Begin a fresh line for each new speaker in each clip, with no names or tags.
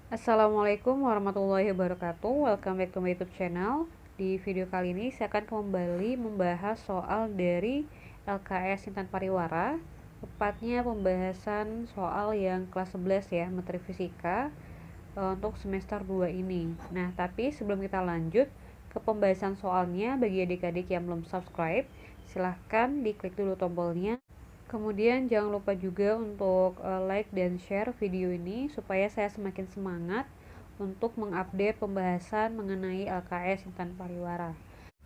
Assalamualaikum warahmatullahi wabarakatuh. Welcome back to my YouTube channel. Di video kali ini saya akan kembali membahas soal dari LKS Intan Pariwara, tepatnya pembahasan soal yang kelas 11 ya, materi fisika untuk semester 2 ini. Nah, tapi sebelum kita lanjut ke pembahasan soalnya, bagi adik-adik yang belum subscribe, silahkan diklik dulu tombolnya. Kemudian jangan lupa juga untuk like dan share video ini supaya saya semakin semangat untuk mengupdate pembahasan mengenai LKS Intan Pariwara.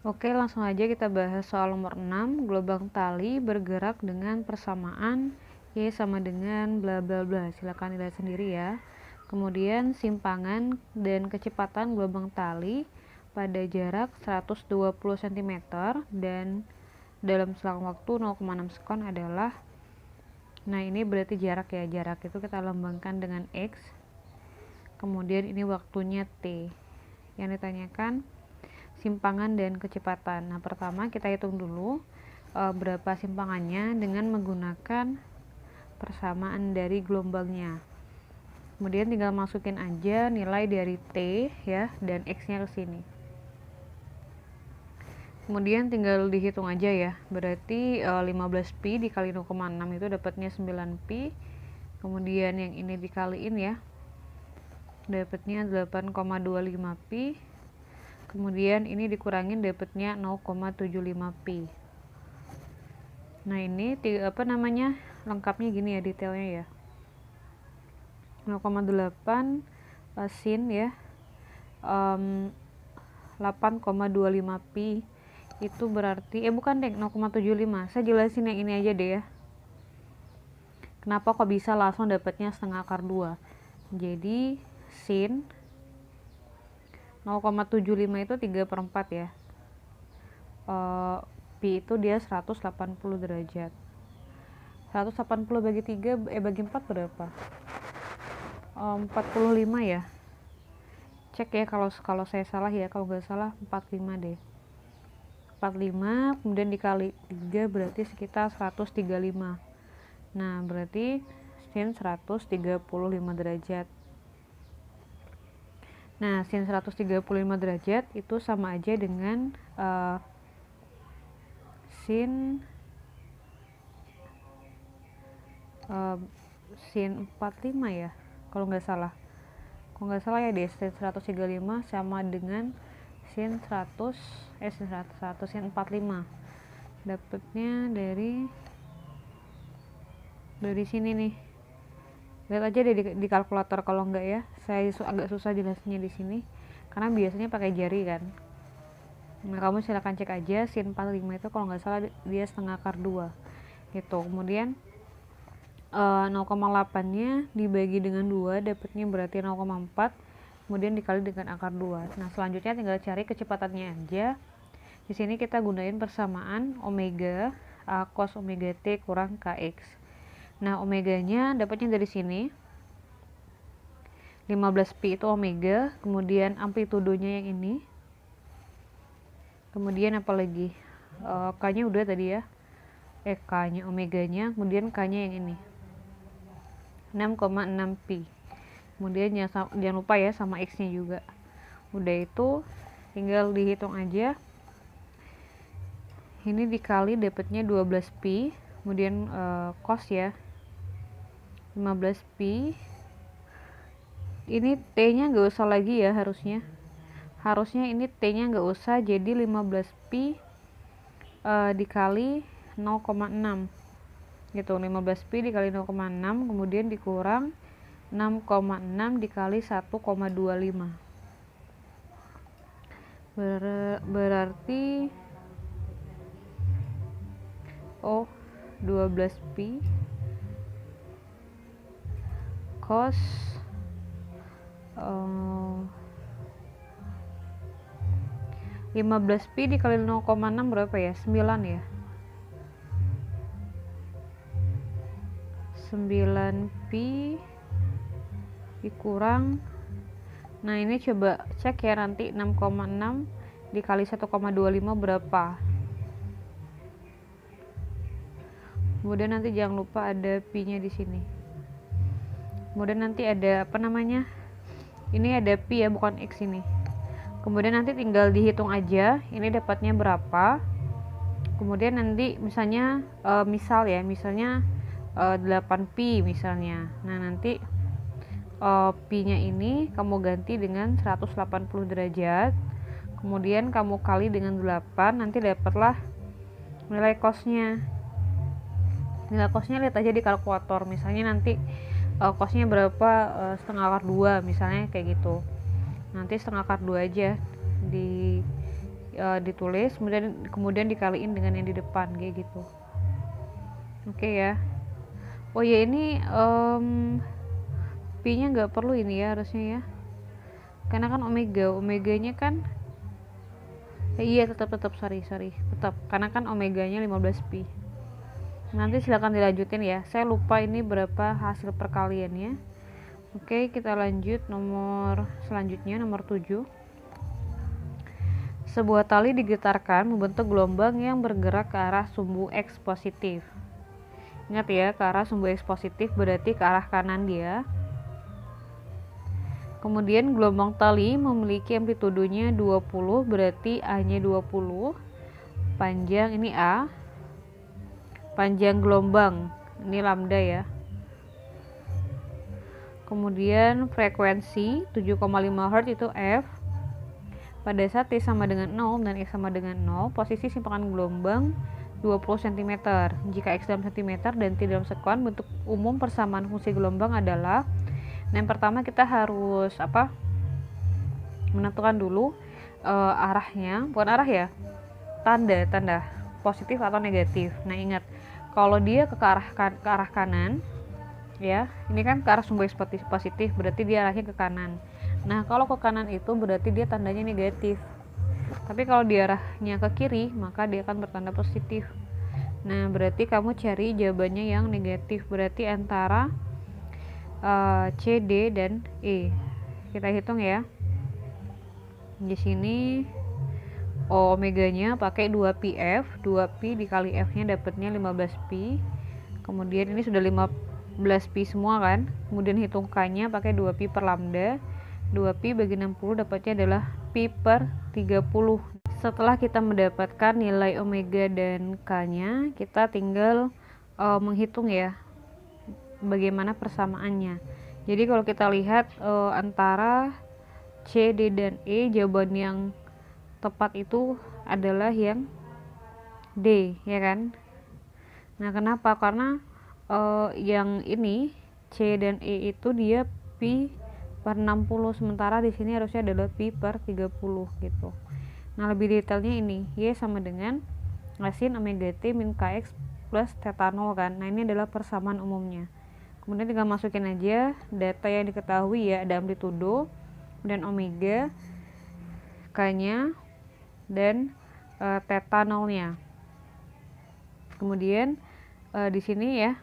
Oke, langsung aja kita bahas soal nomor 6, gelombang tali bergerak dengan persamaan Y sama dengan bla bla bla. Silakan dilihat sendiri ya. Kemudian simpangan dan kecepatan gelombang tali pada jarak 120 cm dan dalam selang waktu 0,6 sekon adalah, nah ini berarti jarak ya, jarak itu kita lambangkan dengan X, kemudian ini waktunya T. Yang ditanyakan simpangan dan kecepatan. Nah pertama kita hitung dulu berapa simpangannya dengan menggunakan persamaan dari gelombangnya. Kemudian tinggal masukin aja nilai dari T ya dan X nya ke sini. Kemudian tinggal dihitung aja ya, berarti 15pi dikali 0,6 itu dapatnya 9pi. Kemudian yang ini dikaliin ya, dapatnya 8,25pi. Kemudian ini dikurangin dapatnya 0,75pi. Nah ini lengkapnya gini ya detailnya ya, 0,8 sin ya, 8,25pi itu berarti bukan deh 0,75. Saya jelasin yang ini aja deh ya, kenapa kok bisa langsung dapatnya setengah akar 2. Jadi sin 0,75 itu 3/4 ya, pi itu dia 180 derajat. 180 bagi 3 bagi 4 berapa? 45 ya. Cek ya kalau saya salah ya, kalau nggak salah 45 deh. 45 kemudian dikali 3 berarti sekitar 135. Nah berarti sin 135 derajat. Nah sin 135 derajat itu sama aja dengan sin 45 ya, kalau nggak salah ya deh. Sin 135 sama dengan sin 100 sin 45. Dapatnya dari sini nih. Lihat aja deh di kalkulator, kalau enggak ya saya agak susah jelasnya di sini karena biasanya pakai jari kan. Nah kamu silahkan cek aja, sin 45 itu kalau nggak salah dia setengah akar 2 gitu. Kemudian 0,8 nya dibagi dengan 2 dapatnya berarti 0,4, kemudian dikali dengan akar 2. Nah selanjutnya tinggal cari kecepatannya aja. Di sini kita gunain persamaan omega A cos omega T kurang Kx. Nah omeganya dapatnya dari sini 15pi itu omega, kemudian amplitudonya yang ini, kemudian apa lagi, K nya udah tadi ya, K nya omeganya, kemudian K nya yang ini 6,6pi. Kemudian jangan lupa ya sama X nya juga. Udah itu tinggal dihitung aja, ini dikali dapatnya 12pi, kemudian cos ya 15pi. Ini T nya nggak usah lagi ya, harusnya ini T nya nggak usah, jadi 15pi dikali 0,6 gitu. 15pi dikali 0,6 kemudian dikurang 6,6 dikali 1,25 berarti 12pi cos 15pi dikali 0,6 berapa ya, 9 ya, 9pi dikurang, nah ini coba cek ya nanti 6,6 dikali 1,25 berapa. Kemudian nanti jangan lupa ada pi nya di sini. Kemudian nanti ada ini ada pi ya, bukan x ini. Kemudian nanti tinggal dihitung aja ini dapatnya berapa. Kemudian nanti misalnya misalnya 8pi misalnya. Nah nanti pi nya ini kamu ganti dengan 180 derajat, kemudian kamu kali dengan 8, nanti dapatlah nilai cosnya. Nilai cosnya lihat aja di kalkulator, misalnya nanti cosnya berapa, setengah akar 2 misalnya kayak gitu. Nanti setengah akar 2 aja ditulis, kemudian dikaliin dengan yang di depan kayak gitu. Oke ya. Oh ya, ini pi nya nggak perlu ini ya harusnya ya, karena kan omeganya kan iya tetap sorry tetap, karena kan omeganya 15 pi. Nanti silakan dilanjutin ya, saya lupa ini berapa hasil perkaliannya. Oke, kita lanjut selanjutnya nomor 7. Sebuah tali digetarkan membentuk gelombang yang bergerak ke arah sumbu X positif. Ingat ya, ke arah sumbu X positif berarti ke arah kanan dia. Kemudian gelombang tali memiliki amplitudenya 20, berarti A-nya 20. Panjang ini A. Panjang gelombang ini lambda ya. Kemudian frekuensi 7,5 Hz itu F. Pada saat T sama dengan 0 dan X sama dengan 0, posisi simpangan gelombang 20 cm. Jika X dalam cm dan T dalam sekon, bentuk umum persamaan fungsi gelombang adalah, yang pertama kita harus menentukan dulu arahnya, bukan arah ya, tanda positif atau negatif. Nah ingat, kalau dia ke arah kanan ya, ini kan ke arah sumbu X positif, berarti dia arahnya ke kanan. Nah kalau ke kanan itu berarti dia tandanya negatif, tapi kalau dia arahnya ke kiri maka dia akan bertanda positif. Nah berarti kamu cari jawabannya yang negatif, berarti antara C, D, dan E. Kita hitung ya. Di sini omeganya pakai 2πf, 2pi dikali f nya dapatnya 15pi. Kemudian ini sudah 15pi semua kan, kemudian hitung k nya pakai 2pi per lambda. 2pi bagi 60 dapatnya adalah pi per 30. Setelah kita mendapatkan nilai omega dan k nya, kita tinggal menghitung ya bagaimana persamaannya. Jadi kalau kita lihat antara C, D, dan E, jawaban yang tepat itu adalah yang D ya kan. Nah kenapa? Karena yang ini C dan E itu dia pi per 60, sementara di sini harusnya adalah pi per 30 gitu. Nah lebih detailnya ini, Y sama dengan sin omega T min kx plus theta 0 kan. Nah ini adalah persamaan umumnya. Kemudian tinggal masukin aja data yang diketahui ya, ada amplitudo, kemudian omega, k nya, dan theta 0 nya. Kemudian di sini ya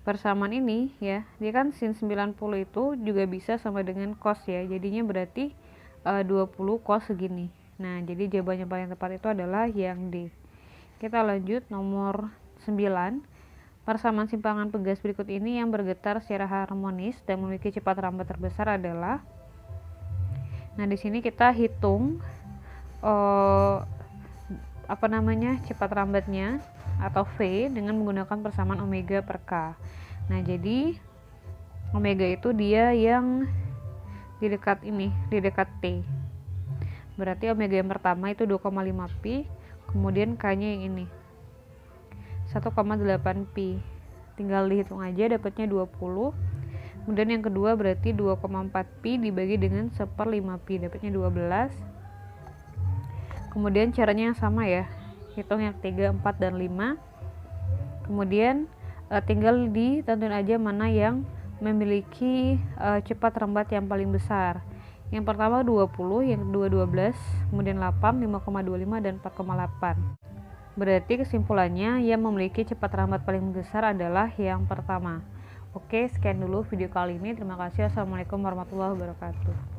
persamaan ini ya, dia kan sin 90 itu juga bisa sama dengan cos ya, jadinya berarti 20 cos segini. Nah jadi jawabannya paling tepat itu adalah yang D. Kita lanjut nomor 9. Persamaan simpangan pegas berikut ini yang bergetar secara harmonis dan memiliki cepat rambat terbesar adalah. Nah di sini kita hitung cepat rambatnya atau V dengan menggunakan persamaan omega per K. Nah jadi omega itu dia yang di dekat T. Berarti omega yang pertama itu 2,5 pi, kemudian K nya yang ini 1,8 pi. Tinggal dihitung aja dapatnya 20. Kemudian yang kedua berarti 2,4 pi dibagi dengan 1/5 pi, dapatnya 12. Kemudian caranya yang sama ya, hitung yang 3, 4, dan 5. Kemudian tinggal ditentuin aja mana yang memiliki cepat rambat yang paling besar. Yang pertama 20, yang kedua 12, kemudian 8, 5,25, dan 4,8. Berarti kesimpulannya yang memiliki cepat rambat paling besar adalah yang pertama. Oke, sekian dulu video kali ini. Terima kasih. Assalamualaikum warahmatullahi wabarakatuh.